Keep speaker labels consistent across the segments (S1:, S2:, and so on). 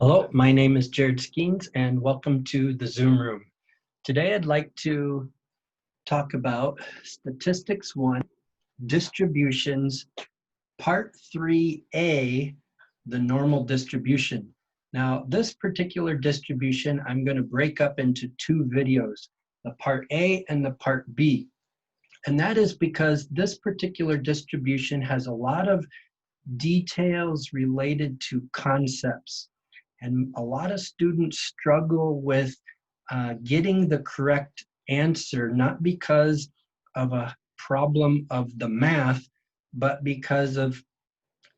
S1: Hello, my name is Jared Skeens and welcome to the Zoom room. Today I'd like to talk about Statistics 1, Distributions, Part 3A, the normal distribution. Now this particular distribution I'm going to break up into two videos, the Part A and the Part B. And that is because this particular distribution has a lot of details related to concepts. And a lot of students struggle with getting the correct answer, not because of a problem of the math, but because of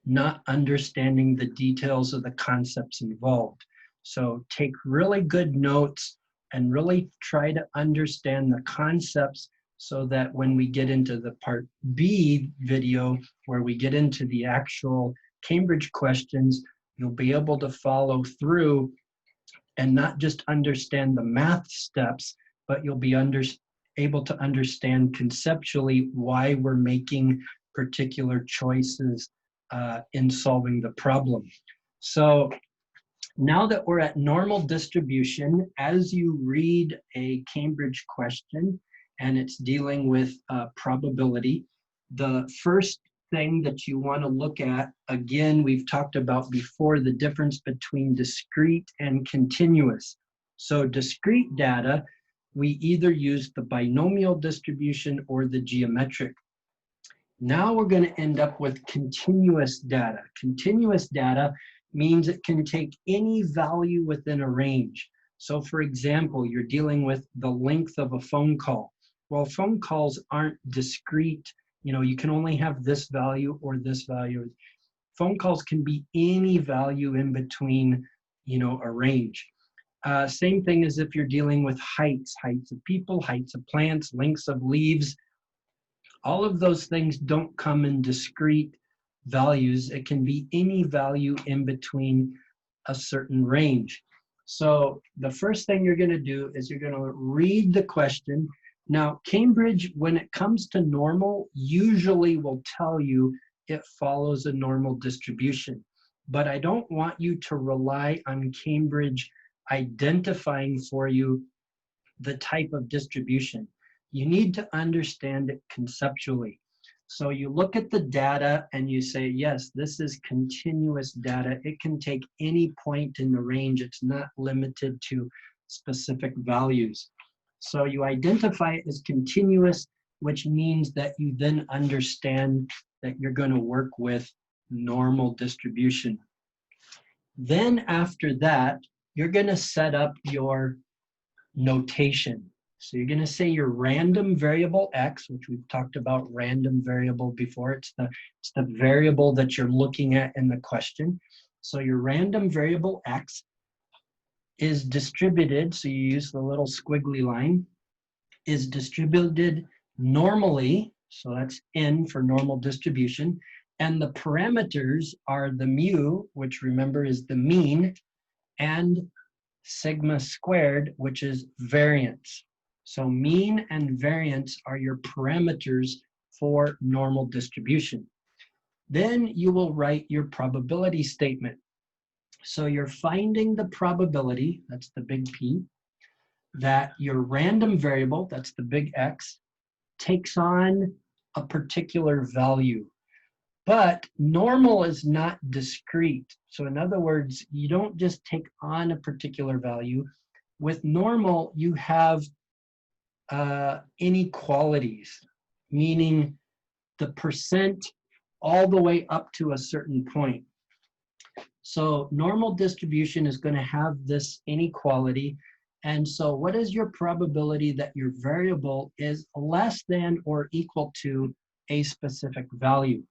S1: not understanding the details of the concepts involved. So take really good notes and really try to understand the concepts so that when we get into the Part B video, where we get into the actual Cambridge questions, you'll be able to follow through and not just understand the math steps, but you'll be able to understand conceptually why we're making particular choices in solving the problem. So now that we're at normal distribution, as you read a Cambridge question and it's dealing with probability, the first thing that you want to look at, again, we've talked about before the difference between discrete and continuous. So discrete data, we either use the binomial distribution or the geometric. Now we're going to end up with continuous data. Continuous data means it can take any value within a range. So for example, you're dealing with the length of a phone call. Well, phone calls aren't discrete. You know, you can only have this value or this value. Phone calls can be any value in between, you know, a range. Same thing as if you're dealing with heights of people, heights of plants, lengths of leaves. All of those things don't come in discrete values. It can be any value in between a certain range. So the first thing you're going to do is you're going to read the question. Now, Cambridge, when it comes to normal, usually will tell you it follows a normal distribution. But I don't want you to rely on Cambridge identifying for you the type of distribution. You need to understand it conceptually. So you look at the data and you say, yes, this is continuous data. It can take any point in the range. It's not limited to specific values. So you identify it as continuous, which means that you then understand that you're going to work with normal distribution. Then after that, you're going to set up your notation. So you're going to say your random variable x, which we've talked about random variable before. It's the variable that you're looking at in the question. So your random variable x is distributed, so you use the little squiggly line, is distributed normally, so that's n for normal distribution, and the parameters are the mu, which remember is the mean, and sigma squared, which is variance. So mean and variance are your parameters for normal distribution. Then you will write your probability statement. So you're finding the probability, that's the big P, that your random variable, that's the big X, takes on a particular value. But normal is not discrete. So in other words, you don't just take on a particular value. With normal, you have inequalities, meaning the percent all the way up to a certain point. So normal distribution is going to have this inequality. And so what is your probability that your variable is less than or equal to a specific value?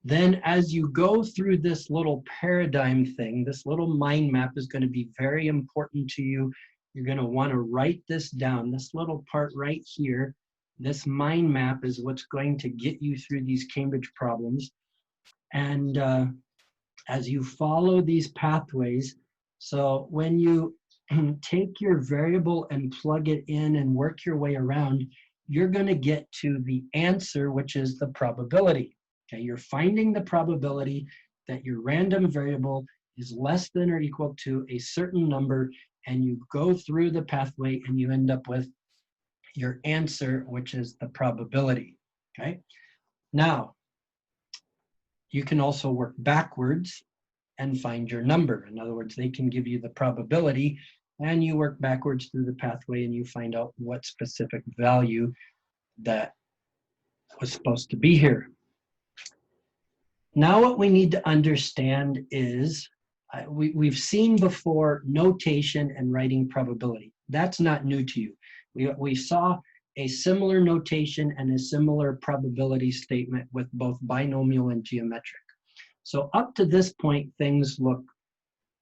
S1: Then as you go through this little paradigm thing, this little mind map is going to be very important to you. You're going to want to write this down. This little part right here, this mind map is what's going to get you through these Cambridge problems. And as you follow these pathways, so when you take your variable and plug it in and work your way around, you're going to get to the answer, which is the probability. Okay, you're finding the probability that your random variable is less than or equal to a certain number, and you go through the pathway and you end up with your answer, which is the probability, okay? Now, you can also work backwards and find your number. In other words, they can give you the probability and you work backwards through the pathway and you find out what specific value that was supposed to be here. Now what we need to understand is, we've seen before notation and writing probability. That's not new to you. We saw a similar notation and a similar probability statement with both binomial and geometric. So up to this point, things look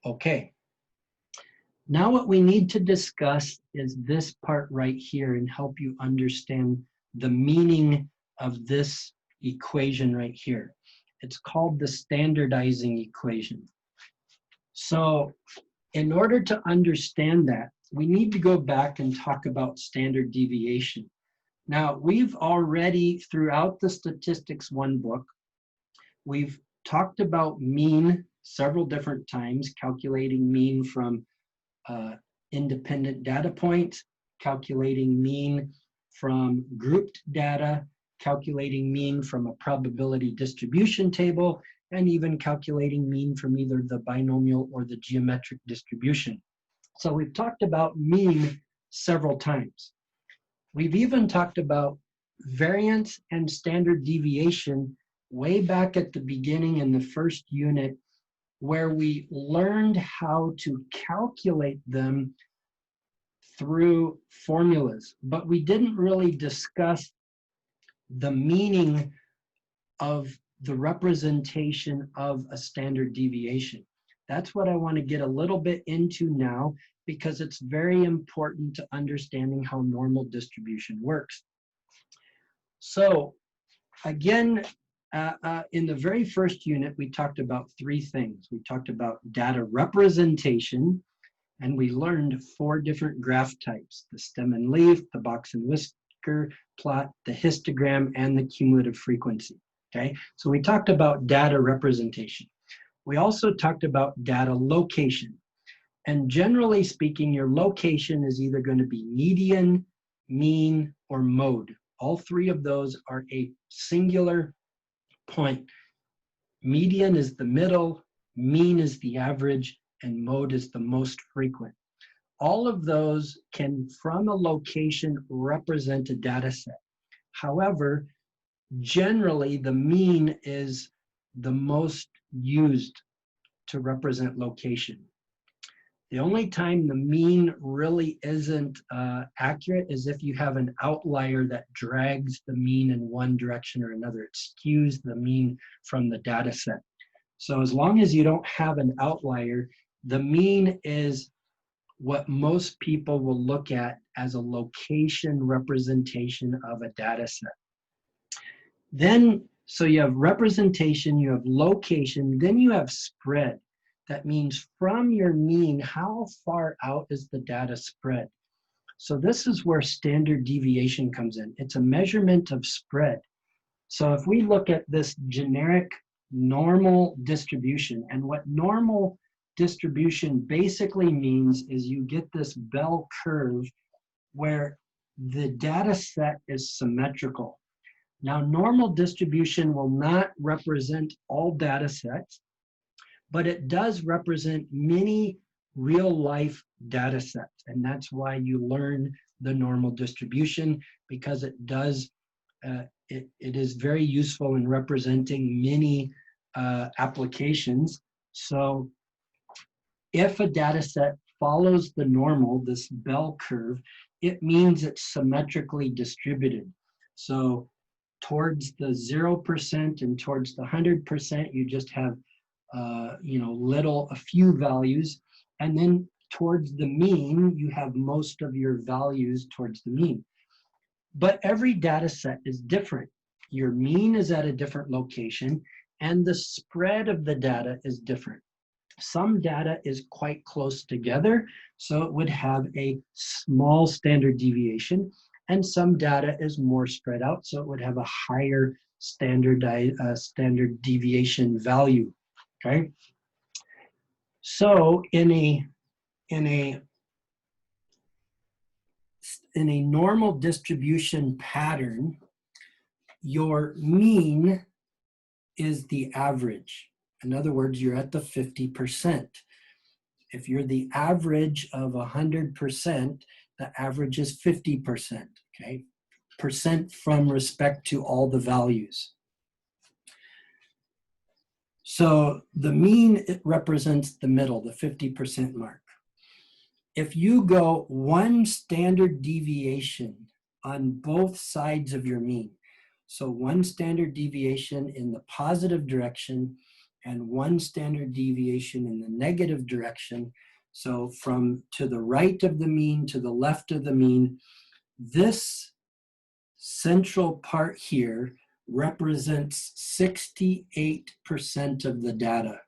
S1: okay. Now what we need to discuss is this part right here and help you understand the meaning of this equation right here. It's called the standardizing equation. So in order to understand that, we need to go back and talk about standard deviation. Now, we've already, throughout the Statistics 1 book, we've talked about mean several different times, calculating mean from independent data points, calculating mean from grouped data, calculating mean from a probability distribution table, and even calculating mean from either the binomial or the geometric distribution. So we've talked about mean several times. We've even talked about variance and standard deviation way back at the beginning in the first unit, where we learned how to calculate them through formulas, but we didn't really discuss the meaning of the representation of a standard deviation. That's what I want to get a little bit into now, because it's very important to understanding how normal distribution works. So again, in the very first unit, we talked about three things. We talked about data representation, and we learned 4 different graph types: the stem and leaf, the box and whisker plot, the histogram, and the cumulative frequency. Okay, so we talked about data representation. We also talked about data location. And generally speaking, your location is either going to be median, mean, or mode. All 3 of those are a singular point. Median is the middle, mean is the average, and mode is the most frequent. All of those can, from a location, represent a data set. However, generally, the mean is the most used to represent location. The only time the mean really isn't accurate is if you have an outlier that drags the mean in one direction or another. It skews the mean from the data set. So as long as you don't have an outlier, the mean is what most people will look at as a location representation of a data set. Then, so you have representation, you have location, then you have spread. That means from your mean, how far out is the data spread? So this is where standard deviation comes in. It's a measurement of spread. So if we look at this generic normal distribution, and what normal distribution basically means is you get this bell curve where the data set is symmetrical. Now, normal distribution will not represent all data sets, but it does represent many real-life data sets. And that's why you learn the normal distribution, because it does, it is very useful in representing many applications. So if a data set follows the normal, this bell curve, it means it's symmetrically distributed. So towards the 0% and towards the 100%, you just have a few values, and then towards the mean, you have most of your values towards the mean. But every data set is different. Your mean is at a different location, and the spread of the data is different. Some data is quite close together, so it would have a small standard deviation, and some data is more spread out, so it would have a higher standard deviation value. Okay. So in a normal distribution pattern, your mean is the average. In other words, you're at the 50%. If you're the average of 100%, the average is 50%, okay? Percent from respect to all the values. So the mean, it represents the middle, the 50% mark. If you go one standard deviation on both sides of your mean, so one standard deviation in the positive direction and one standard deviation in the negative direction, so from to the right of the mean to the left of the mean, this central part here represents 68% of the data.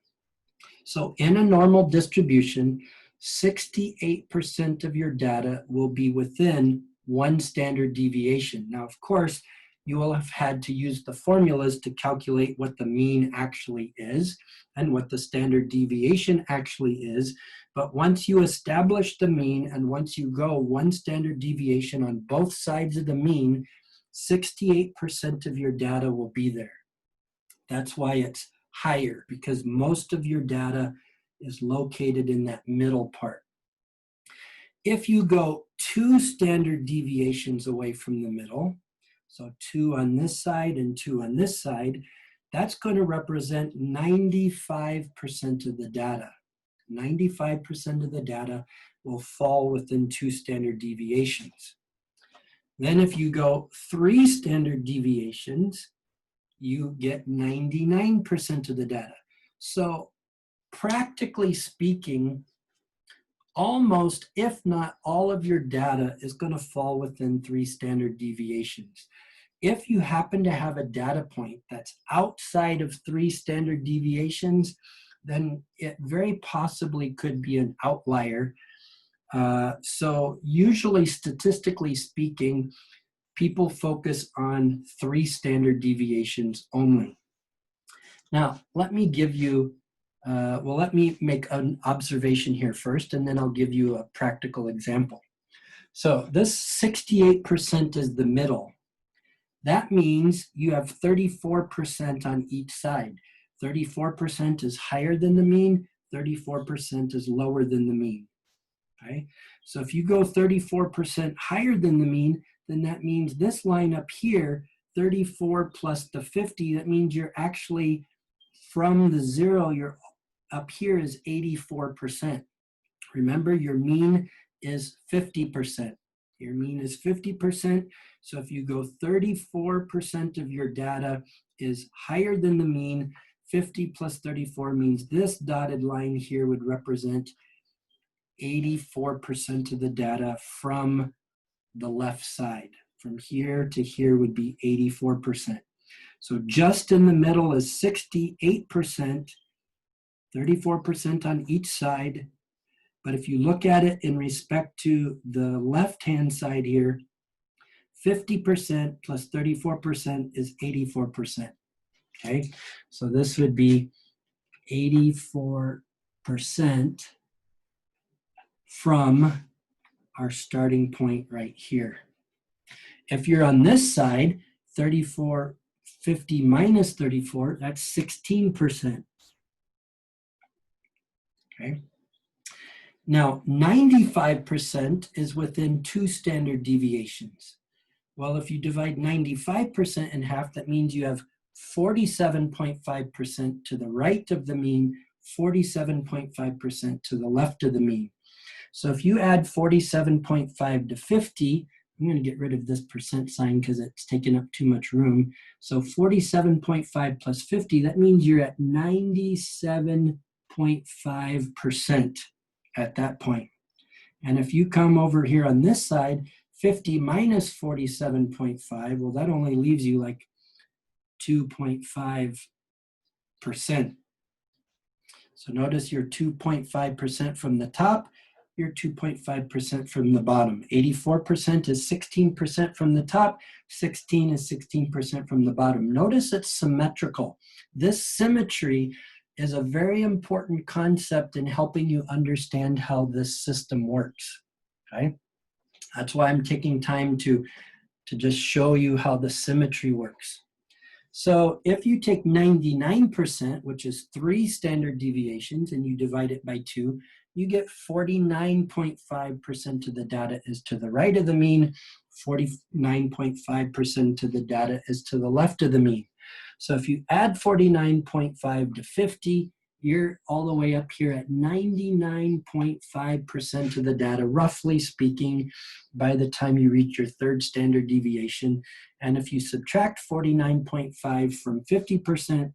S1: So in a normal distribution, 68% of your data will be within one standard deviation. Now, of course, you will have had to use the formulas to calculate what the mean actually is and what the standard deviation actually is. But once you establish the mean and once you go one standard deviation on both sides of the mean, 68% of your data will be there. That's why it's higher, because most of your data is located in that middle part. If you go 2 standard deviations away from the middle, so 2 on this side and 2 on this side, that's going to represent 95% of the data. 95% of the data will fall within 2 standard deviations. Then if you go 3 standard deviations, you get 99% of the data. So practically speaking, almost, if not all of your data is going to fall within 3 standard deviations. If you happen to have a data point that's outside of 3 standard deviations, then it very possibly could be an outlier. So usually, statistically speaking, people focus on 3 standard deviations only. Now, let me give you, let me make an observation here first, and then I'll give you a practical example. So this 68% is the middle. That means you have 34% on each side. 34% is higher than the mean, 34% is lower than the mean. Okay? So if you go 34% higher than the mean, then that means this line up here, 34 plus the 50, that means you're actually from the 0, you're up here is 84%. Remember, your mean is 50%. Your mean is 50%. So if you go 34% of your data is higher than the mean, 50 plus 34 means this dotted line here would represent 84% of the data from the left side. From here to here would be 84%. So just in the middle is 68%, 34% on each side. But if you look at it in respect to the left-hand side here, 50% plus 34% is 84%. Okay, so this would be 84% from our starting point right here. If you're on this side, 34, 50 minus 34, that's 16%. Okay. Now, 95% is within 2 standard deviations. Well, if you divide 95% in half, that means you have 47.5% to the right of the mean, 47.5% to the left of the mean. So if you add 47.5 to 50, I'm going to get rid of this percent sign because it's taking up too much room. So 47.5 plus 50, that means you're at 97.5% at that point. And if you come over here on this side, 50 minus 47.5, well, that only leaves you like 2.5%. So notice you're 2.5% from the top, you're 2.5% from the bottom. 84% is 16% from the top, 16 is 16% from the bottom. Notice it's symmetrical. This symmetry is a very important concept in helping you understand how this system works, okay? That's why I'm taking time to just show you how the symmetry works. So if you take 99%, which is 3 standard deviations, and you divide it by 2, you get 49.5% of the data is to the right of the mean, 49.5% of the data is to the left of the mean. So if you add 49.5 to 50, you're all the way up here at 99.5% of the data, roughly speaking, by the time you reach your 3rd standard deviation. And if you subtract 49.5 from 50%,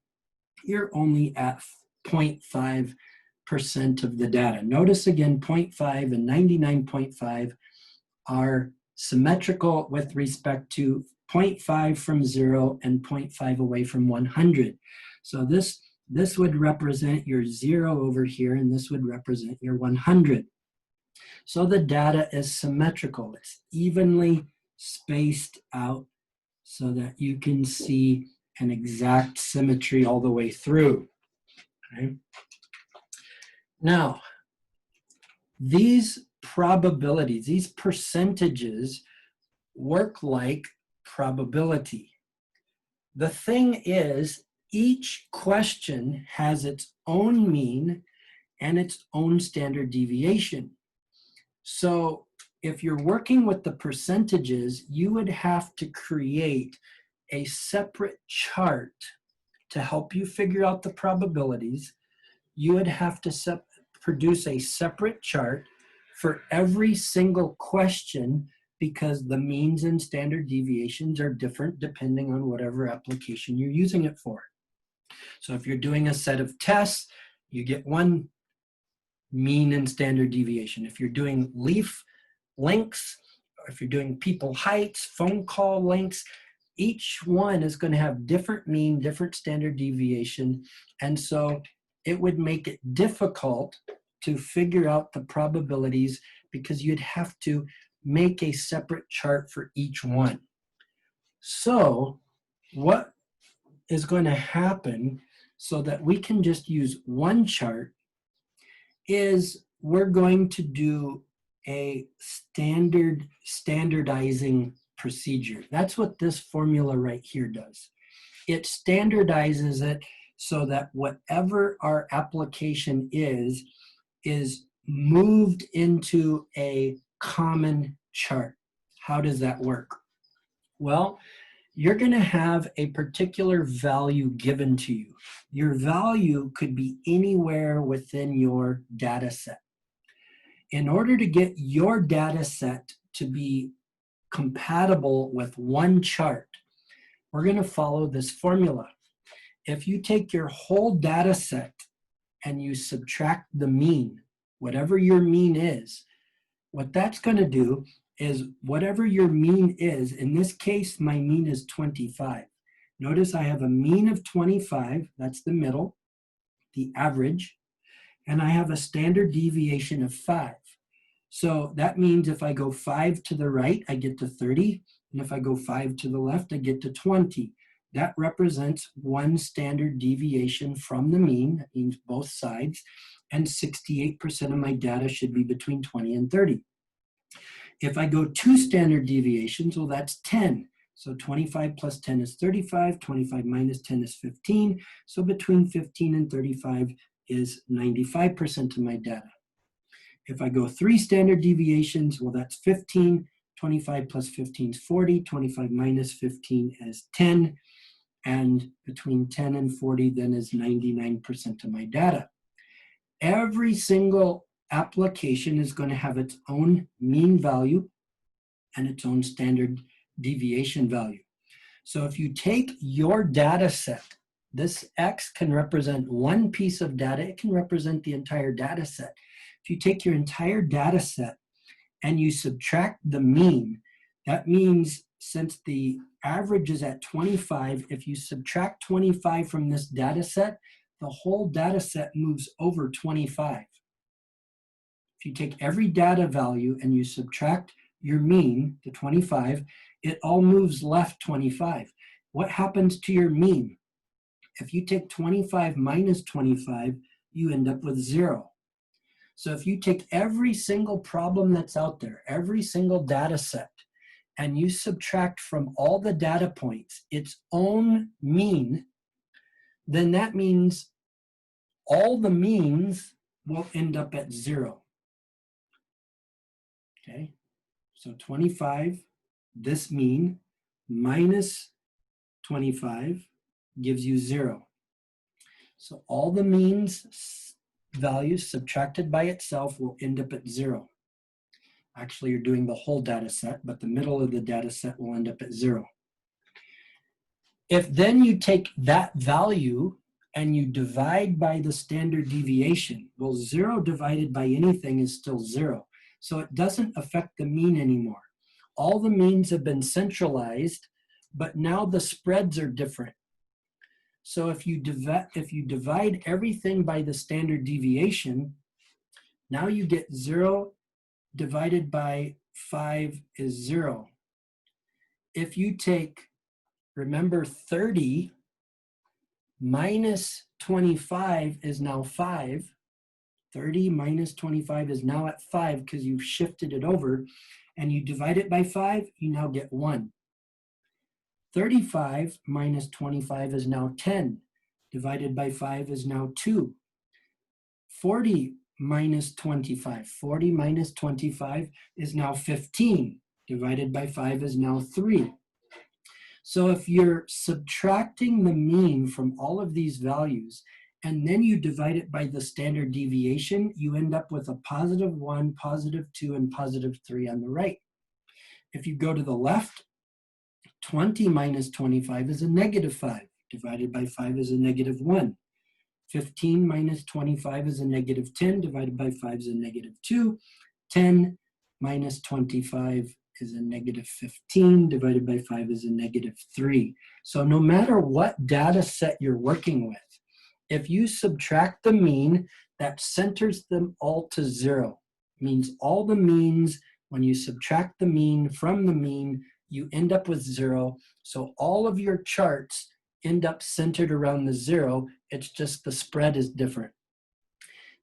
S1: you're only at 0.5% of the data. Notice again, 0.5 and 99.5 are symmetrical with respect to 0.5 from 0 and 0.5 away from 100. So this would represent your 0 over here, and this would represent your 100. So the data is symmetrical. It's evenly spaced out so that you can see an exact symmetry all the way through. Okay? Now, these probabilities, these percentages work like probability. The thing is, each question has its own mean and its own standard deviation. So if you're working with the percentages, you would have to create a separate chart to help you figure out the probabilities. You would have to produce a separate chart for every single question, because the means and standard deviations are different depending on whatever application you're using it for. So if you're doing a set of tests, you get one mean and standard deviation. If you're doing leaf lengths, or if you're doing people heights, phone call lengths, each one is going to have different mean, different standard deviation. And so it would make it difficult to figure out the probabilities, because you'd have to make a separate chart for each one. So what is going to happen so that we can just use one chart is we're going to do a standardizing procedure. That's what this formula right here does. It standardizes it so that whatever our application is moved into a common chart. How does that work? Well, you're going to have a particular value given to you. Your value could be anywhere within your data set. In order to get your data set to be compatible with one chart, we're going to follow this formula. If you take your whole data set and you subtract the mean, whatever your mean is, what that's going to do is whatever your mean is, in this case, my mean is 25. Notice I have a mean of 25, that's the middle, the average, and I have a standard deviation of 5. So that means if I go 5 to the right, I get to 30, and if I go 5 to the left, I get to 20. That represents one standard deviation from the mean, that means both sides, and 68% of my data should be between 20 and 30. If I go 2 standard deviations, well, that's 10. So 25 plus 10 is 35, 25 minus 10 is 15. So between 15 and 35 is 95% of my data. If I go 3 standard deviations, well, that's 15. 25 plus 15 is 40. 25 minus 15 is 10. And between 10 and 40 then is 99% of my data. Every single application is going to have its own mean value and its own standard deviation value. So if you take your data set, this X can represent one piece of data, it can represent the entire data set. If you take your entire data set and you subtract the mean, that means since the average is at 25, if you subtract 25 from this data set, the whole data set moves over 25. If you take every data value and you subtract your mean, the 25, it all moves left 25. What happens to your mean? If you take 25 minus 25, you end up with 0. So if you take every single problem that's out there, every single data set, and you subtract from all the data points its own mean, then that means all the means will end up at 0. Okay, so 25, this mean, minus 25 gives you 0. So all the means values subtracted by itself will end up at 0. Actually, you're doing the whole data set, but the middle of the data set will end up at 0. If then you take that value and you divide by the standard deviation, well, 0 divided by anything is still 0. So it doesn't affect the mean anymore. All the means have been centralized, but now the spreads are different. So if you divide everything by the standard deviation, now you get 0 divided by 5 is 0. If you take, remember, 30 minus 25 is now 5. 30 minus 25 is now at 5 because you've shifted it over, and you divide it by 5, you now get 1. 35 minus 25 is now 10. Divided by 5 is now 2. 40 minus 25. 40 minus 25 is now 15. Divided by 5 is now 3. So if you're subtracting the mean from all of these values, and then you divide it by the standard deviation, you end up with a positive 1, positive 2, and positive 3 on the right. If you go to the left, 20 minus 25 is a negative 5. Divided by 5 is a negative 1. 15 minus 25 is a negative 10. Divided by 5 is a negative 2. 10 minus 25 is a negative 15. Divided by 5 is a negative 3. So no matter what data set you're working with, if you subtract the mean, that centers them all to 0. Means all the means, when you subtract the mean from the mean, you end up with 0. So all of your charts end up centered around the 0. It's just the spread is different.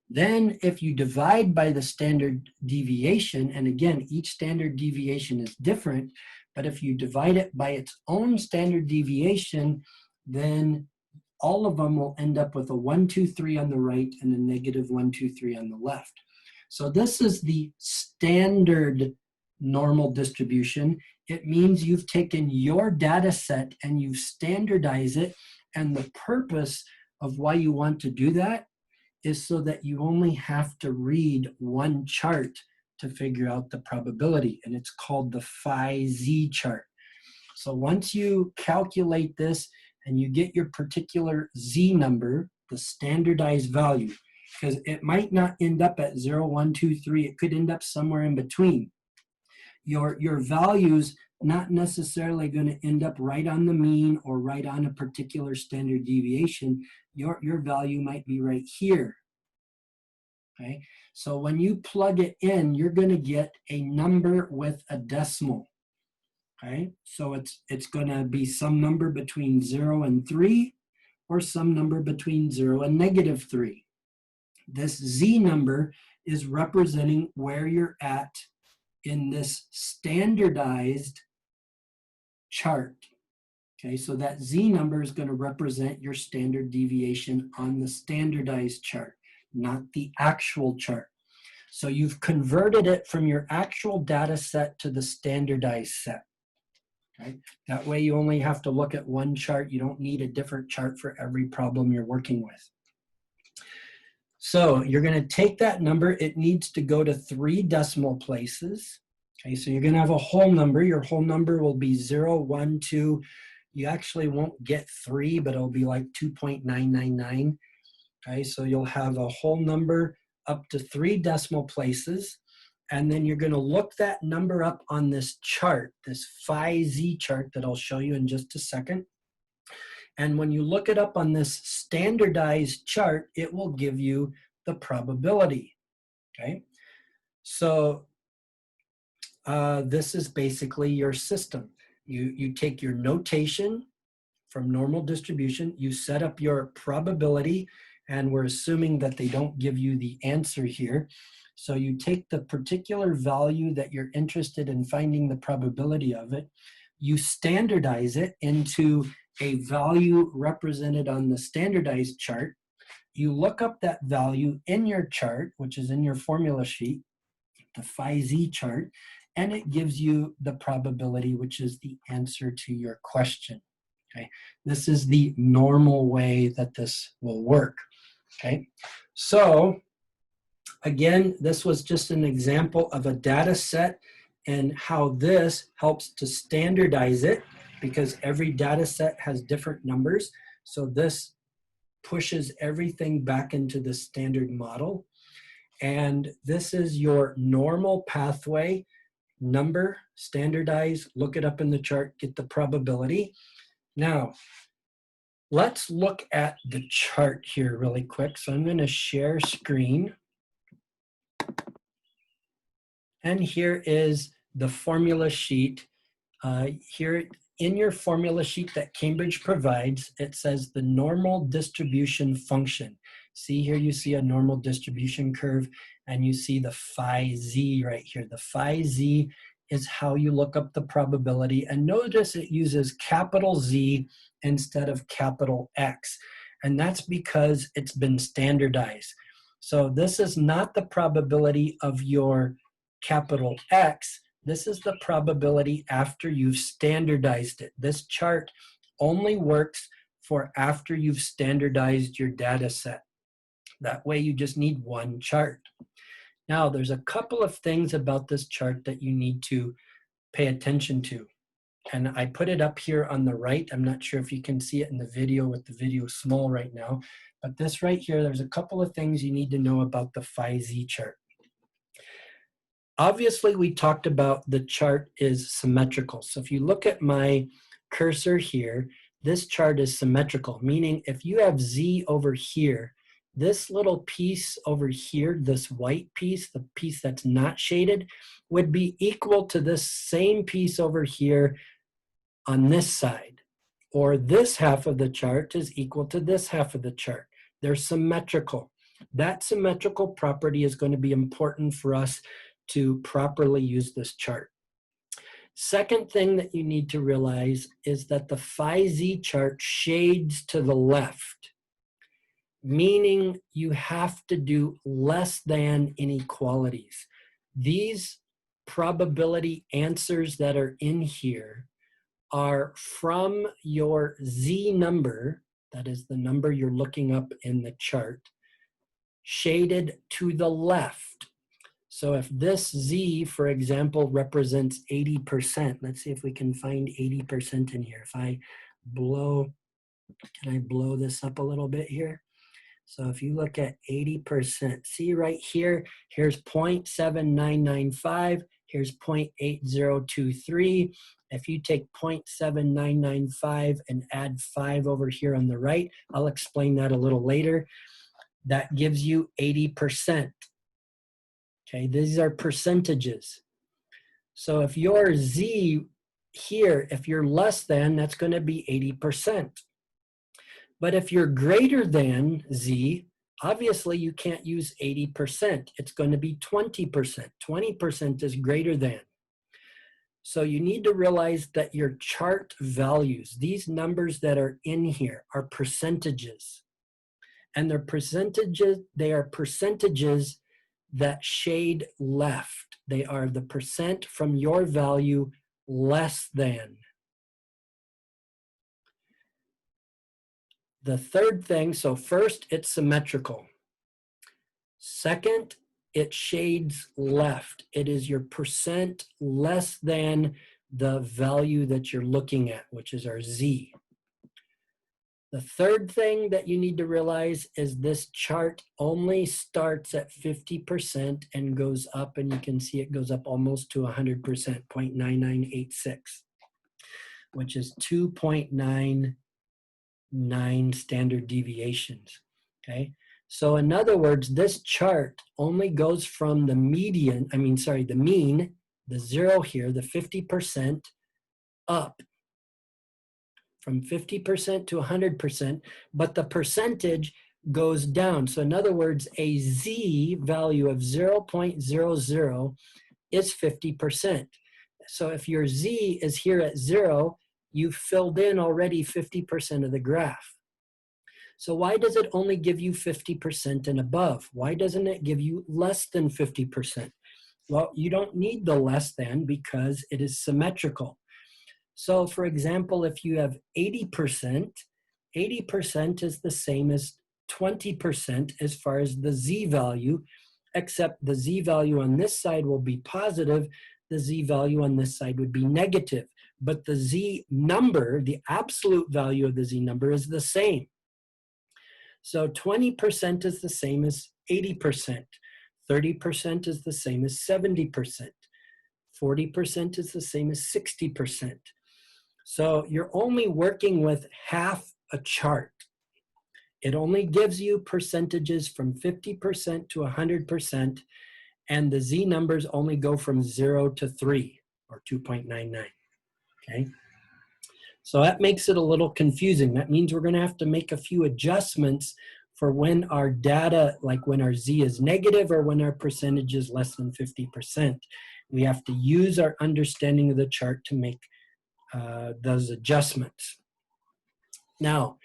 S1: Then if you divide by the standard deviation, and again, each standard deviation is different, but if you divide it by its own standard deviation, then all of them will end up with a 1, 2, 3 on the right and a negative 1, 2, 3 on the left. So this is the standard normal distribution. It means you've taken your data set and you've standardized it, and the purpose of why you want to do that is so that you only have to read one chart to figure out the probability, and it's called the phi z chart. So once you calculate this and you get your particular z number, the standardized value, because it might not end up at 0, 1, 2, 3, it could end up somewhere in between. Your value's not necessarily going to end up right on the mean or right on a particular standard deviation. Your value might be right here. Okay, so when you plug it in, you're going to get a number with a decimal. Okay, so it's going to be some number between 0 and 3, or some number between 0 and negative 3. This z number is representing where you're at in this standardized chart. Okay, so that z number is going to represent your standard deviation on the standardized chart, not the actual chart. So you've converted it from your actual data set to the standardized set. Okay, that way you only have to look at one chart. You don't need a different chart for every problem you're working with. So you're going to take that number. It needs to go to 3 decimal places. Okay, so you're going to have a whole number. Your whole number will be 0, 1, 2. You actually won't get 3, but it'll be like 2.999. Okay, so you'll have a whole number up to 3 decimal places. And then you're going to look that number up on this chart, this phi z chart that I'll show you in just a second. And when you look it up on this standardized chart, it will give you the probability. Okay, so this is basically your system. You take your notation, from normal distribution. You set up your probability, and we're assuming that they don't give you the answer here. So you take the particular value that you're interested in finding the probability of it, you standardize it into a value represented on the standardized chart. You look up that value in your chart, which is in your formula sheet, the phi z chart, and it gives you the probability, which is the answer to your question. Okay, this is the normal way that this will work. Okay, so again, this was just an example of a data set and how this helps to standardize it, because every data set has different numbers. So this pushes everything back into the standard model. And this is your normal pathway. Number, standardize, look it up in the chart, get the probability. Now, let's look at the chart here really quick. So I'm going to share screen. And here is the formula sheet. Here in your formula sheet that Cambridge provides, it says the normal distribution function. See here, you see a normal distribution curve, and you see the phi z right here. The phi z is how you look up the probability. And notice it uses capital Z instead of capital X. And that's because it's been standardized. So this is not the probability of your capital X. This is the probability after you've standardized it. This chart only works for after you've standardized your data set. That way you just need one chart. Now, there's a couple of things about this chart that you need to pay attention to. And I put it up here on the right. I'm not sure if you can see it in the video with the video small right now. But this right here, there's a couple of things you need to know about the phi z chart. Obviously, we talked about the chart is symmetrical. So if you look at my cursor here, this chart is symmetrical, meaning if you have Z over here, this little piece over here, this white piece, the piece that's not shaded, would be equal to this same piece over here on this side. Or this half of the chart is equal to this half of the chart. They're symmetrical. That symmetrical property is going to be important for us to properly use this chart. Second thing that you need to realize is that the phi z chart shades to the left, meaning you have to do less than inequalities. These probability answers that are in here are from your z number, that is the number you're looking up in the chart, shaded to the left. So if this Z, for example, represents 80%, let's see if we can find 80% in here. If I blow, can I blow this up a little bit here? So if you look at 80%, see right here, here's 0.7995, here's 0.8023. If you take 0.7995 and add 5 over here on the right, I'll explain that a little later, that gives you 80%. Okay, these are percentages. So if your Z here, if you're less than, that's going to be 80%. But if you're greater than Z, obviously you can't use 80%. It's going to be 20%. 20% is greater than. So you need to realize that your chart values, these numbers that are in here, are percentages. And they are percentages that shade left. They are the percent from your value less than. The third thing, so first, it's symmetrical. Second, it shades left. It is your percent less than the value that you're looking at, which is our Z. The third thing that you need to realize is this chart only starts at 50% and goes up, and you can see it goes up almost to 100%, 0.9986, which is 2.99 standard deviations, okay? So in other words, this chart only goes from the mean, the zero here, the 50% up.
S2: from 50% to 100%, but the percentage goes down. So in other words, a Z value of 0.00 is 50%. So if your Z is here at 0, you've filled in already 50% of the graph. So why does it only give you 50% and above? Why doesn't it give you less than 50%? Well, you don't need the less than because it is symmetrical. So for example, if you have 80%, 80% is the same as 20% as far as the Z value, except the Z value on this side will be positive, the Z value on this side would be negative. But the Z number, the absolute value of the Z number is the same. So 20% is the same as 80%. 30% is the same as 70%. 40% is the same as 60%. So you're only working with half a chart. It only gives you percentages from 50% to 100%, and the Z numbers only go from 0 to 3, or 2.99, okay? So that makes it a little confusing. That means we're gonna have to make a few adjustments for when our data, like when our Z is negative or when our percentage is less than 50%. We have to use our understanding of the chart to make those adjustments. Now,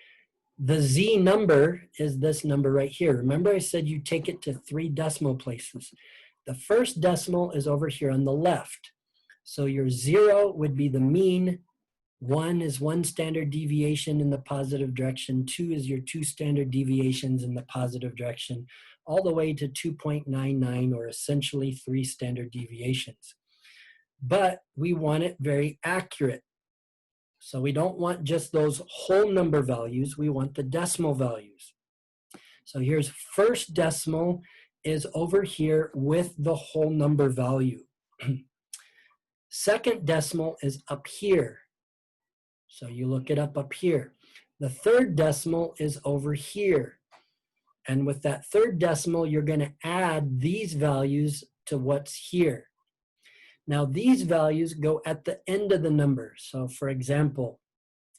S2: the Z number is this number right here. Remember I said you take it to 3 decimal places. The first decimal is over here on the left. So your 0 would be the mean, 1 is 1 standard deviation in the positive direction, 2 is your 2 standard deviations in the positive direction, all the way to 2.99, or essentially 3 standard deviations. But we want it very accurate. So we don't want just those whole number values, we want the decimal values. So here's first decimal is over here with the whole number value. Second decimal is up here. So you look it up here. The third decimal is over here. And with that third decimal, you're going to add these values to what's here. Now these values go at the end of the number. So for example,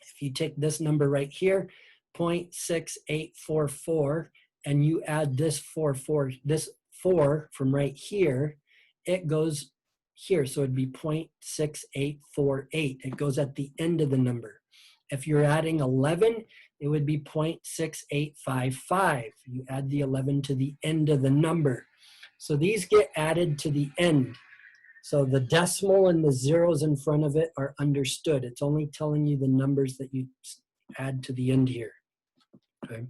S2: if you take this number right here, 0.6844, and you add this 4 from right here, it goes here. So it'd be 0.6848. It goes at the end of the number. If you're adding 11, it would be 0.6855. You add the 11 to the end of the number. So these get added to the end. So the decimal and the zeros in front of it are understood. It's only telling you the numbers that you add to the end here. Okay.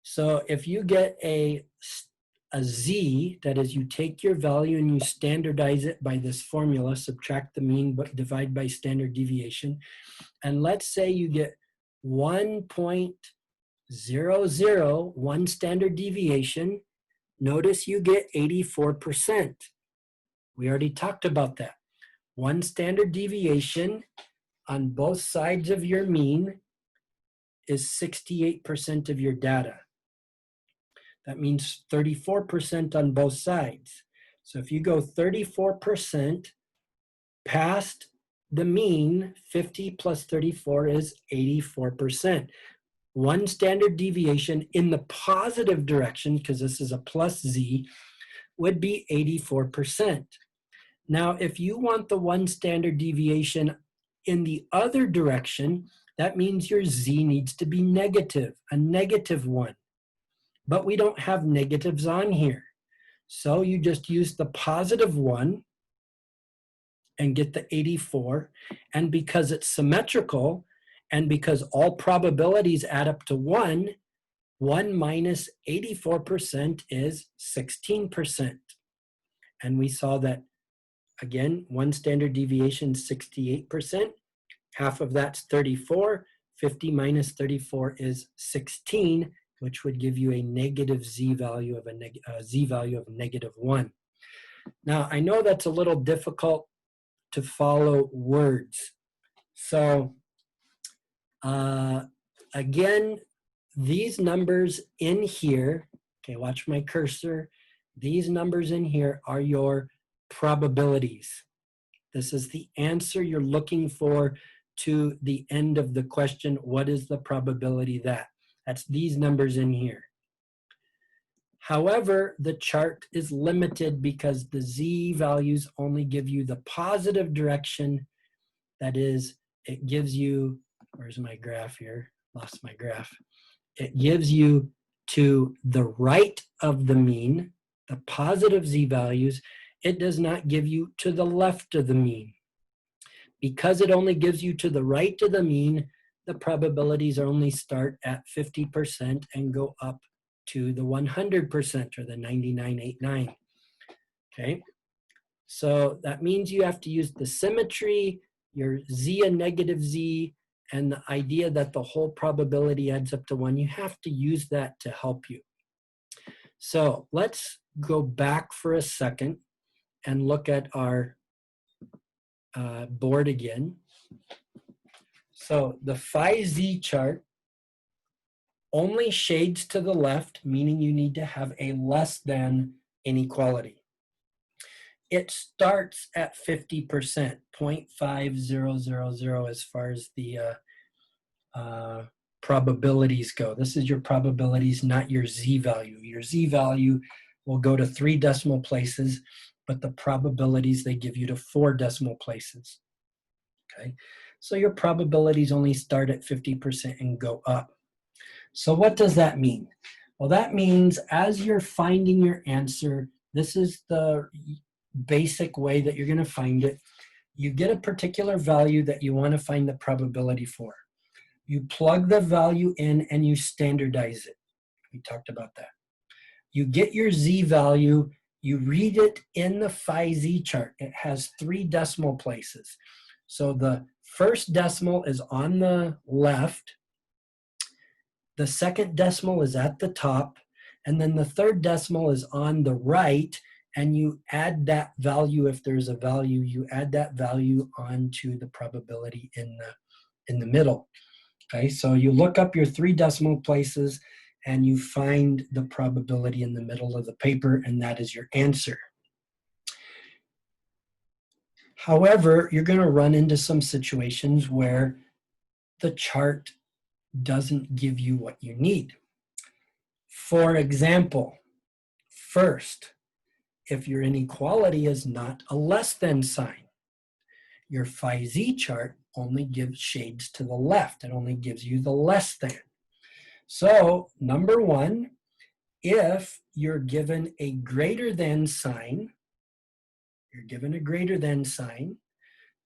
S2: So if you get a Z, that is, you take your value and you standardize it by this formula, subtract the mean but divide by standard deviation, and let's say you get 1.00, 1 standard deviation, notice you get 84%. We already talked about that. 1 standard deviation on both sides of your mean is 68% of your data. That means 34% on both sides. So if you go 34% past the mean, 50 plus 34 is 84%. 1 standard deviation in the positive direction, because this is a plus Z, would be 84%. Now, if you want the 1 standard deviation in the other direction, that means your Z needs to be negative, a -1. But we don't have negatives on here. So you just use the +1 and get the 84. And because it's symmetrical, and because all probabilities add up to 1, 1 minus 84% is 16%. And we saw that, again, 1 standard deviation, 68%. Half of that's 34. 50 minus 34 is 16, which would give you a negative Z value of -1. Now, I know that's a little difficult to follow words. So, again, these numbers in here, okay, watch my cursor. These numbers in here are your probabilities. This is the answer you're looking for to the end of the question, what is the probability that? That's these numbers in here. However, the chart is limited because the Z values only give you the positive direction. That is, it gives you, where's my graph here? Lost my graph. It gives you to the right of the mean, the positive Z values. It does not give you to the left of the mean. Because it only gives you to the right of the mean, the probabilities only start at 50% and go up to the 100% or the 99.89. Okay, so that means you have to use the symmetry, your Z and negative Z, and the idea that the whole probability adds up to 1. You have to use that to help you. So let's go back for a second and look at our board again. So the phi Z chart only shades to the left, meaning you need to have a less than inequality. It starts at 50%, 0.5000 as far as the probabilities go. This is your probabilities, not your Z value. Your Z value will go to 3 decimal places, but the probabilities they give you to 4 decimal places. Okay, so your probabilities only start at 50% and go up. So what does that mean? Well, that means as you're finding your answer, this is the basic way that you're going to find it. You get a particular value that you want to find the probability for. You plug the value in and you standardize it. We talked about that. You get your Z value, you read it in the phi Z chart. It has 3 decimal places. So the first decimal is on the left, the second decimal is at the top, and then the third decimal is on the right, and you add that value. If there's a value, you add that value onto the probability in the middle. Okay, so you look up your 3 decimal places and you find the probability in the middle of the paper, and that is your answer. However, you're going to run into some situations where the chart doesn't give you what you need. For example, first, if your inequality is not a less than sign, your phi Z chart only gives shades to the left. It only gives you the less than. So, number 1, if you're given a greater than sign,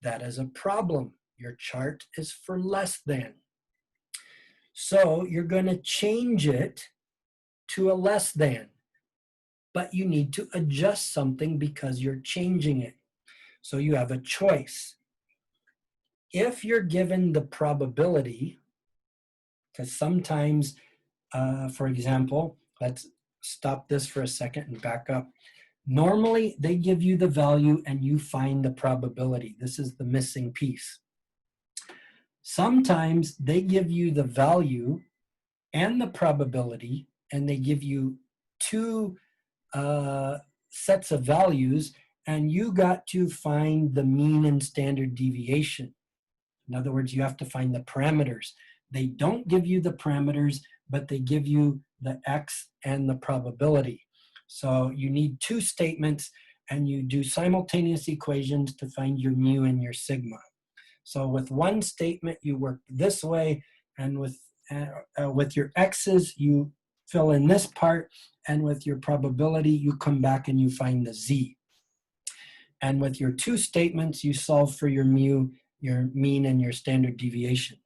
S2: that is a problem. Your chart is for less than. So you're going to change it to a less than, but you need to adjust something because you're changing it. So you have a choice. If you're given the probability, because sometimes, for example, let's stop this for a second and back up. Normally, they give you the value and you find the probability. This is the missing piece. Sometimes they give you the value and the probability, and they give you 2 sets of values, and you got to find the mean and standard deviation. In other words, you have to find the parameters. They don't give you the parameters, but they give you the X and the probability. So you need 2 statements, and you do simultaneous equations to find your mu and your sigma. So with one statement, you work this way, and with your X's, you fill in this part, and with your probability, you come back and you find the Z. And with your 2 statements, you solve for your mu, your mean, and your standard deviation.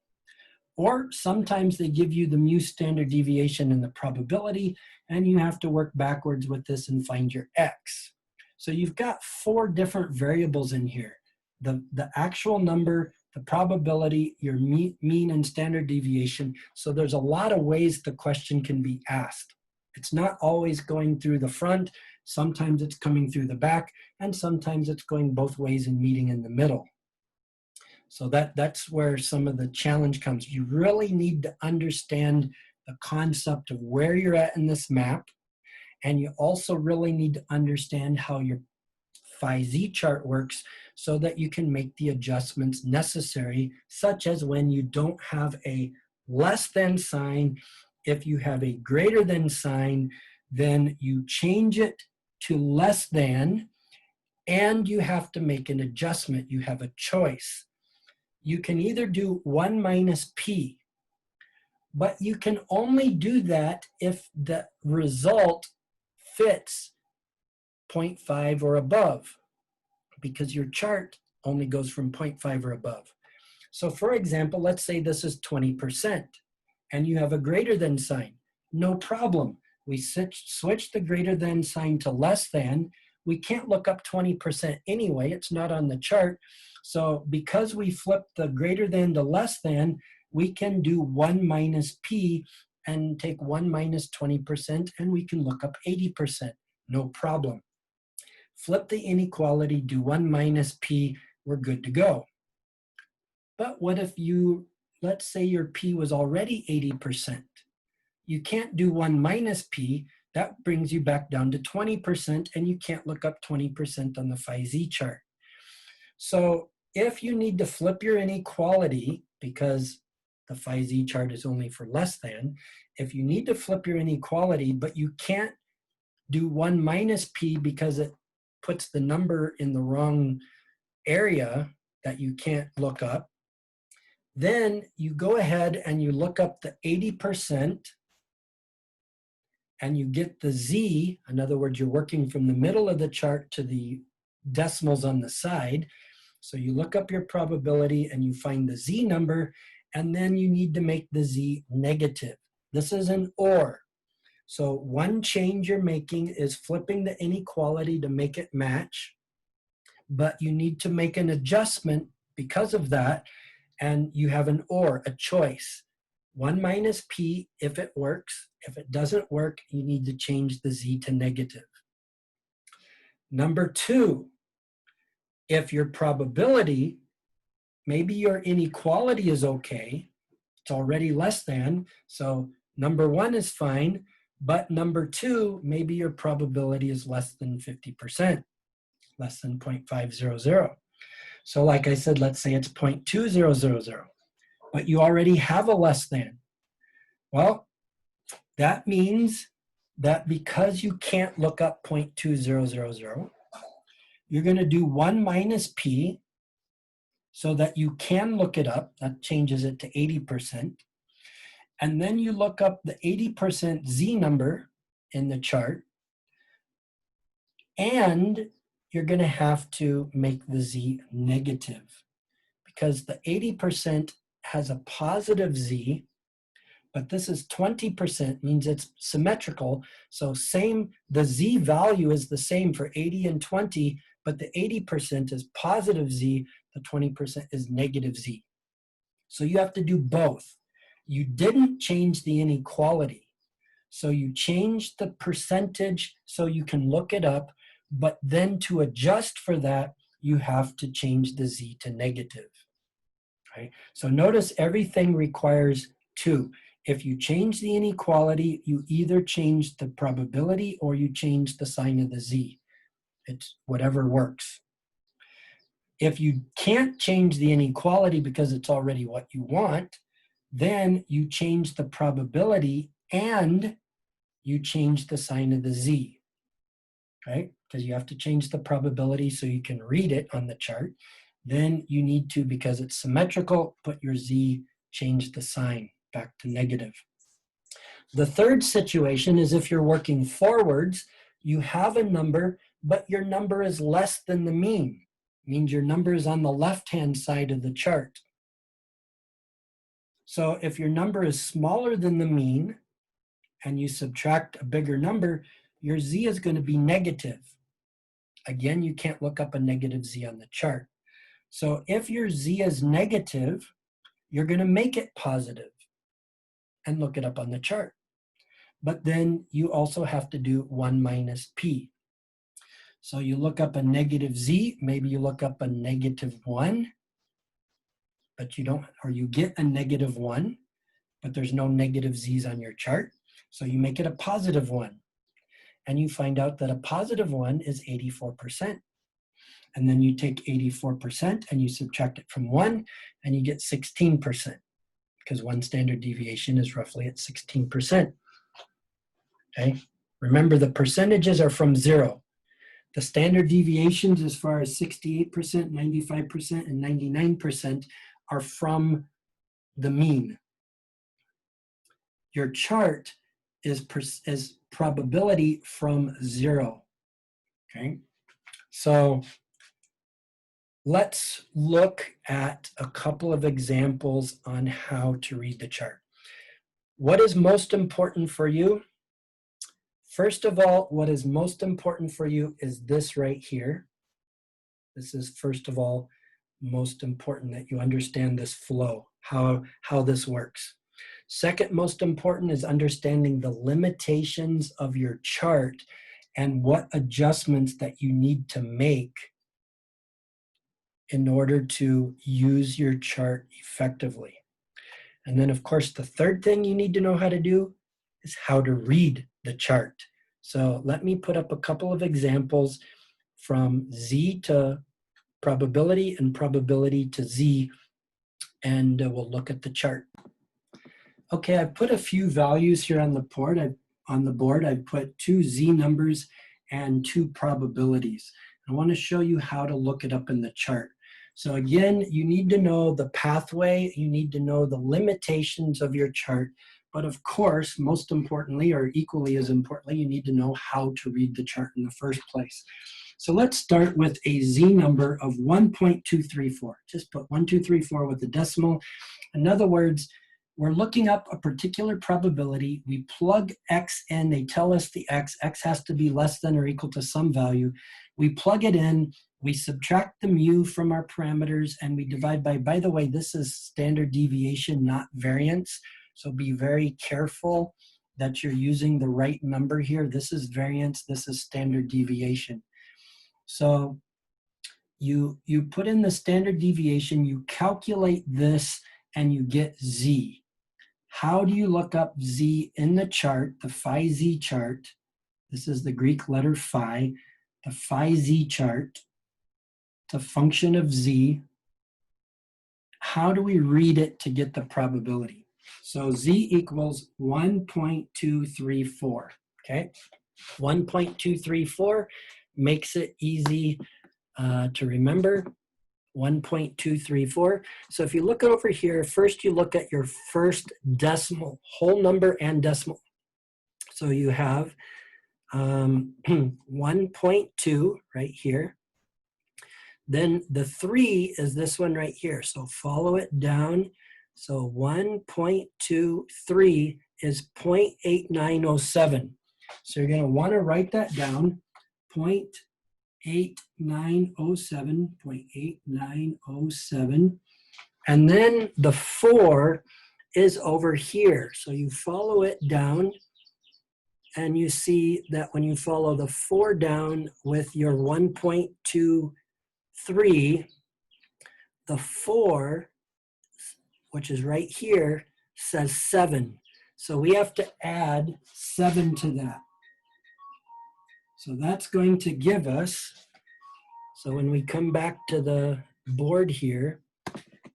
S2: Or sometimes they give you the mu, standard deviation, and the probability, and you have to work backwards with this and find your X. So you've got 4 different variables in here. The actual number, the probability, your mean and standard deviation. So there's a lot of ways the question can be asked. It's not always going through the front. Sometimes it's coming through the back, and sometimes it's going both ways and meeting in the middle. So that's where some of the challenge comes. You really need to understand the concept of where you're at in this map, and you also really need to understand how your phi z chart works so that you can make the adjustments necessary, such as when you don't have a less than sign. If you have a greater than sign, then you change it to less than, and you have to make an adjustment. You have a choice. You can either do 1 minus p, but you can only do that if the result fits 0.5 or above, because your chart only goes from 0.5 or above. So for example, let's say this is 20% and you have a greater than sign. No problem. We switch the greater than sign to less than. We can't look up 20% anyway. It's not on the chart. So because we flipped the greater than to less than, we can do 1 minus p and take 1 minus 20%, and we can look up 80%. No problem. Flip the inequality, do 1 minus p, we're good to go. But what if let's say your p was already 80%. You can't do 1 minus p. That brings you back down to 20%, and you can't look up 20% on the phi z chart. So if you need to flip your inequality, because the phi z chart is only for less than, if you need to flip your inequality, but you can't do 1 minus p because it puts the number in the wrong area that you can't look up, then you go ahead and you look up the 80%, and you get the z. In other words, you're working from the middle of the chart to the decimals on the side. So you look up your probability and you find the z number, and then you need to make the z negative. This is an OR. So one change you're making is flipping the inequality to make it match, but you need to make an adjustment because of that, and you have an OR, a choice. 1 minus p if it works. If it doesn't work, you need to change the z to negative. Number 2, if your probability, maybe your inequality is okay, it's already less than, so number 1 is fine, but number 2, maybe your probability is less than 50%, less than 0.500. So like I said, let's say it's 0.2000, but you already have a less than. Well, that means that because you can't look up 0.2000, you're going to do 1 minus p so that you can look it up. That changes it to 80%. And then you look up the 80% z number in the chart, and you're going to have to make the z negative because the 80% has a positive z, but this is 20%, means it's symmetrical. So the z value is the same for 80 and 20, but the 80% is positive z, the 20% is negative z. So you have to do both. You didn't change the inequality. So you changed the percentage so you can look it up, but then to adjust for that, you have to change the z to negative. Right? So notice everything requires 2. If you change the inequality, you either change the probability or you change the sign of the z. It's whatever works. If you can't change the inequality because it's already what you want, then you change the probability and you change the sign of the z, right? Because you have to change the probability so you can read it on the chart. Then you need to, because it's symmetrical, put your z, change the sign back to negative. The third situation is if you're working forwards, you have a number, but your number is less than the mean. It means your number is on the left-hand side of the chart. So if your number is smaller than the mean and you subtract a bigger number, your z is going to be negative. Again, you can't look up a negative z on the chart. So if your z is negative, you're going to make it positive and look it up on the chart. But then you also have to do 1 minus p. So you look up a negative z, maybe you look up a negative 1, but you don't, or you get a negative 1, but there's no negative z's on your chart. So you make it a positive 1. And you find out that a positive 1 is 84%. And then you take 84% and you subtract it from 1, and you get 16%, because one standard deviation is roughly at 16%. Okay? Remember, the percentages are from 0. The standard deviations, as far as 68%, 95%, and 99%, are from the mean. Your chart is probability from 0. Okay? So let's look at a couple of examples on how to read the chart. What is most important for you? First of all, what is most important for you is this right here. This is, first of all, most important that you understand this flow, how this works. Second most important is understanding the limitations of your chart and what adjustments that you need to make in order to use your chart effectively. And then, of course, the third thing you need to know how to do is how to read the chart. So let me put up a couple of examples from Z to probability and probability to Z, and we'll look at the chart. Okay, I've put a few values here on the board. I've put 2 Z numbers and 2 probabilities. I want to show you how to look it up in the chart. So again, you need to know the pathway, you need to know the limitations of your chart, but of course, most importantly, or equally as importantly, you need to know how to read the chart in the first place. So let's start with a Z number of 1.234. Just put 1234 with the decimal. In other words, we're looking up a particular probability. We plug X in. They tell us the X has to be less than or equal to some value. We plug it in. We subtract the mu from our parameters, and we divide by the way, this is standard deviation, not variance. So be very careful that you're using the right number here. This is variance. This is standard deviation. So you put in the standard deviation, you calculate this, and you get Z. How do you look up Z in the chart, the phi Z chart? This is the Greek letter phi, the phi Z chart, the function of Z. How do we read it to get the probability? So Z equals 1.234, okay? 1.234 makes it easy to remember. 1.234. So if you look over here, first you look at your first decimal, whole number and decimal. So you have 1.2 right here. Then the 3 is this one right here. So follow it down. So 1.23 is 0.8907. So you're going to want to write that down. 0.8907, and then the 4 is over here. So you follow it down, and you see that when you follow the 4 down with your 1.23, the 4, which is right here, says 7. So we have to add 7 to that. So that's going to give us, so when we come back to the board here,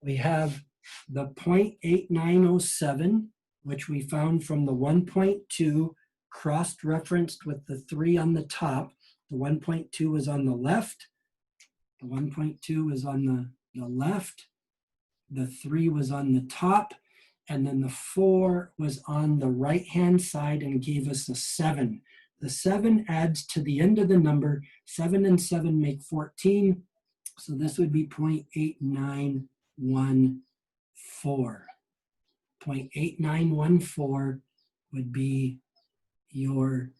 S2: we have the 0.8907, which we found from the 1.2 cross-referenced with the 3 on the top. The 1.2 was on the left. The 1.2 was on the left. The 3 was on the top. And then the 4 was on the right-hand side and gave us a 7. The 7 adds to the end of the number. 7 and 7 make 14. So this would be 0.8914. 0.8914 would be your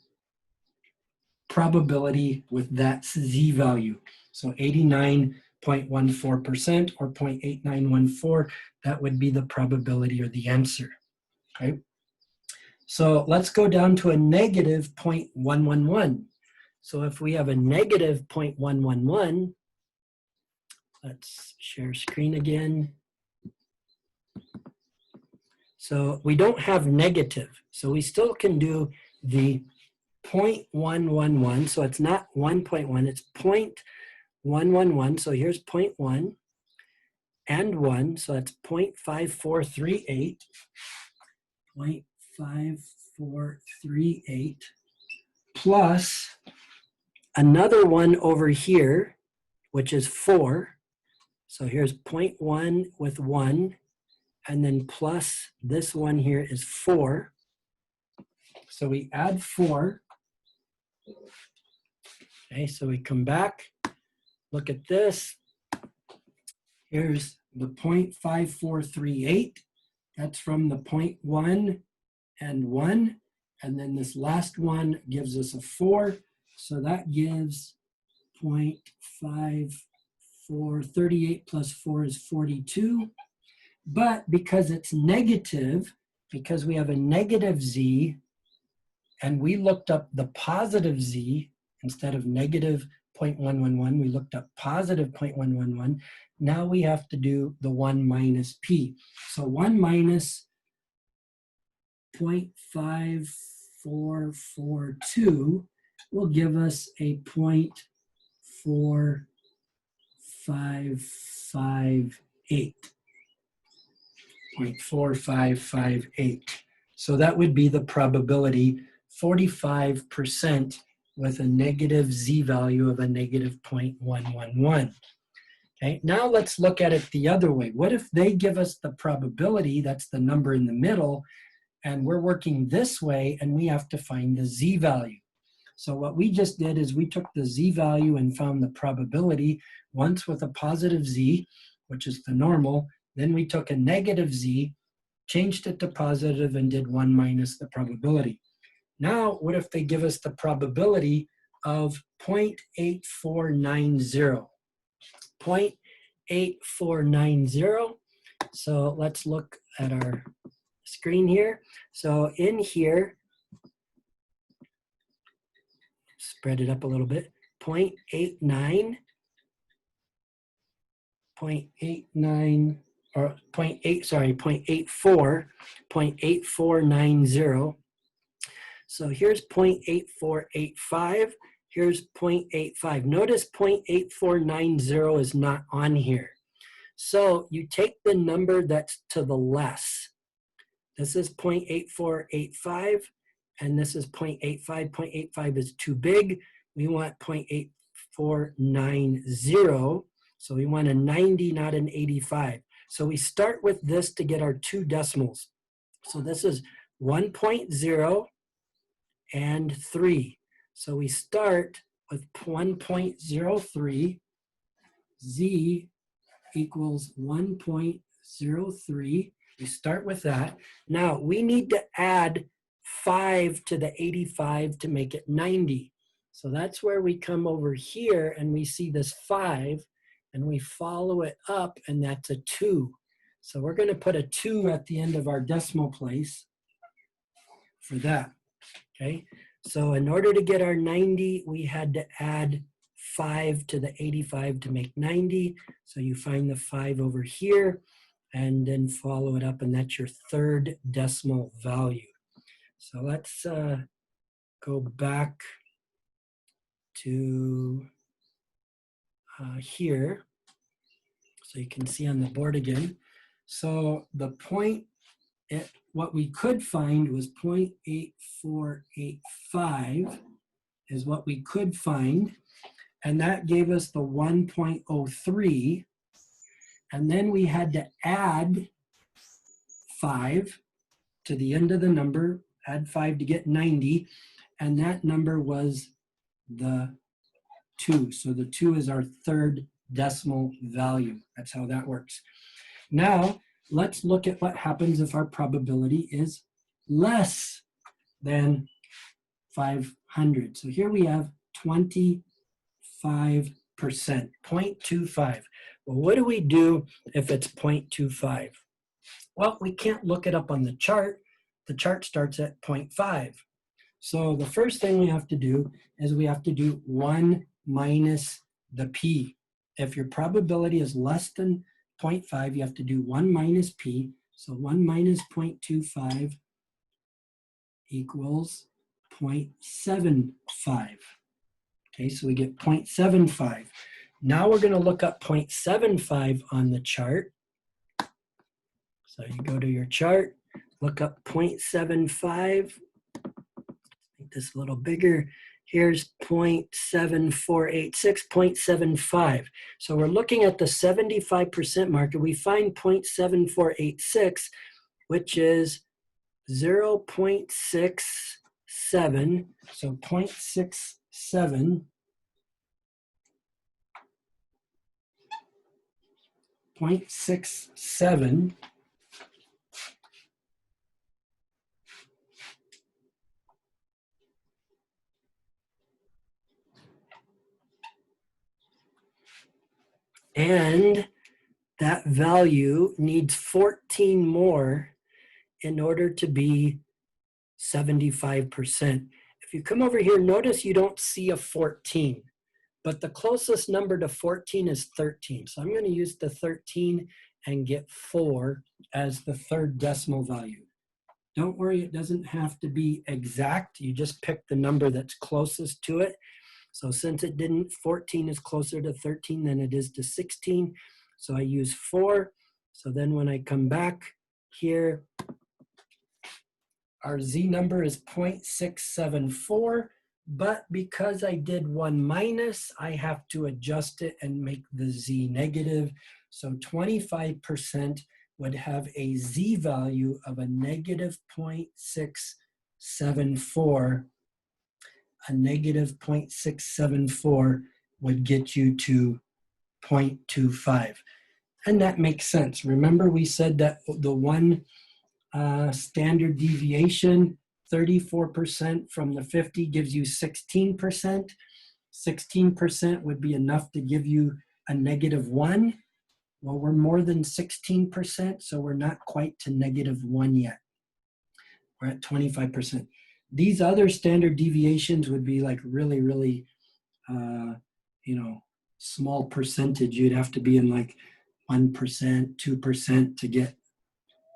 S2: probability with that Z value. So 89.14% or 0.8914, that would be the probability or the answer. Okay. So let's go down to a negative 0.111. So if we have a negative 0.111, let's share screen again. So we don't have negative, so we still can do the 0.111. So it's not 1.1, it's 1, 1, 1. So here's 0.1 and 1. So that's 0.5438. 0.5438 plus another one over here, which is 4. So here's 0.1 with 1, and then plus this one here is 4. So we add 4. Okay, so we come back, look at this. Here's the 0.5438. That's from the 0.1 and 1. And then this last one gives us a 4. So that gives 0.5438 plus 4 is 42. But because it's negative, because we have a negative z, and we looked up the positive z instead of negative 0.111, we looked up positive 0.111. Now we have to do the 1 minus p. So 1 minus 0.5442 will give us a 0.4558. 0.4558. So that would be the probability, 45% with a negative z value of a negative 0.111. Okay, now let's look at it the other way. What if they give us the probability, that's the number in the middle, and we're working this way and we have to find the z value. So what we just did is we took the z value and found the probability once with a positive z, which is the normal. Then we took a negative z, changed it to positive, and did 1 minus the probability. Now, what if they give us the probability of 0.8490? 0.8490. So let's look at our screen here. So in here, spread it up a little bit, 0.89, 0.89, or 0.8490. So here's 0.8485, here's 0.85. Notice 0.8490 is not on here. So you take the number that's to the less. This is 0.8485, and this is 0.85. 0.85 is too big. We want 0.8490. So we want a 90, not an 85. So we start with this to get our 2 decimals. So this is 1.0 and 3. So we start with 1.03. Z equals 1.03. We start with that. Now we need to add 5 to the 85 to make it 90. So that's where we come over here and we see this 5 and we follow it up, and that's a 2. So we're going to put a 2 at the end of our decimal place for that. Okay, so in order to get our 90, we had to add 5 to the 85 to make 90. So you find the 5 over here and then follow it up, and that's your 3rd decimal value. So let's go back to here so you can see on the board again. So the point, what we could find was 0.8485 is what we could find, and that gave us the 1.03, and then we had to add 5 to the end of the number, add 5 to get 90, and that number was the 2. So the 2 is our 3rd decimal value. That's how that works. Now, let's look at what happens if our probability is less than 500. So here we have 25%, 0.25. Well, what do we do if it's 0.25? Well, we can't look it up on the chart. The chart starts at 0.5. So the first thing we have to do is we have to do 1 minus the p. If your probability is less than 0.5, you have to do 1 minus p. So 1 minus 0.25 equals 0.75. Okay, so we get 0.75. Now we're going to look up 0.75 on the chart. So you go to your chart, look up 0.75, make this a little bigger. Here's 0.7486, 0.75. So we're looking at the 75% mark, and we find 0.7486, which is 0.67. So 0.67. 0.67 and that value needs 14 more in order to be 75%. If you come over here, notice you don't see a 14, but the closest number to 14 is 13. So I'm going to use the 13 and get 4 as the third decimal value. Don't worry, it doesn't have to be exact. You just pick the number that's closest to it. So since it didn't, 14 is closer to 13 than it is to 16. So I use 4. So then when I come back here, our Z number is 0.674, but because I did 1 minus, I have to adjust it and make the Z negative. So 25% would have a Z value of a negative 0.674. A negative 0.674 would get you to 0.25. And that makes sense. Remember we said that the one standard deviation, 34% from the 50 gives you 16%. 16% would be enough to give you a -1. Well, we're more than 16%, so we're not quite to -1 yet. We're at 25%. These other standard deviations would be like really, really, small percentage. You'd have to be in like 1%, 2% to get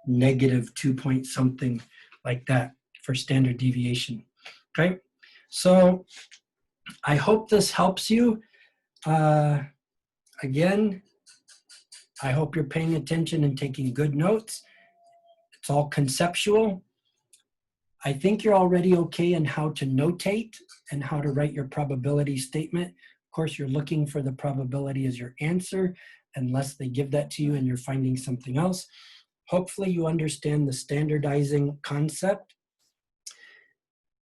S2: -2 point something like that for standard deviation. Okay, so I hope this helps you. Again, I hope you're paying attention and taking good notes. It's all conceptual. I think you're already okay in how to notate and how to write your probability statement. Of course, you're looking for the probability as your answer unless they give that to you and you're finding something else. Hopefully you understand the standardizing concept,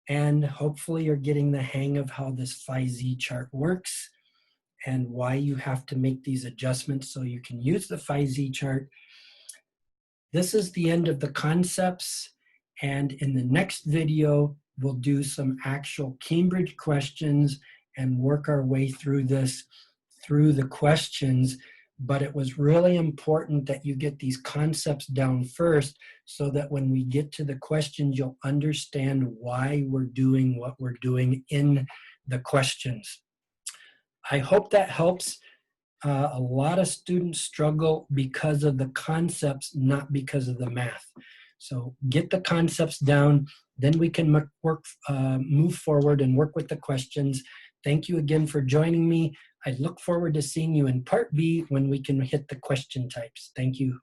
S2: and hopefully you're getting the hang of how this phi-z chart works and why you have to make these adjustments so you can use the phi-z chart. This is the end of the concepts, and in the next video, we'll do some actual Cambridge questions and work our way through this, through the questions. But it was really important that you get these concepts down first so that when we get to the questions, you'll understand why we're doing what we're doing in the questions. I hope that helps. A lot of students struggle because of the concepts, not because of the math. So get the concepts down, then we can move forward and work with the questions. Thank you again for joining me. I look forward to seeing you in part B when we can hit the question types. Thank you.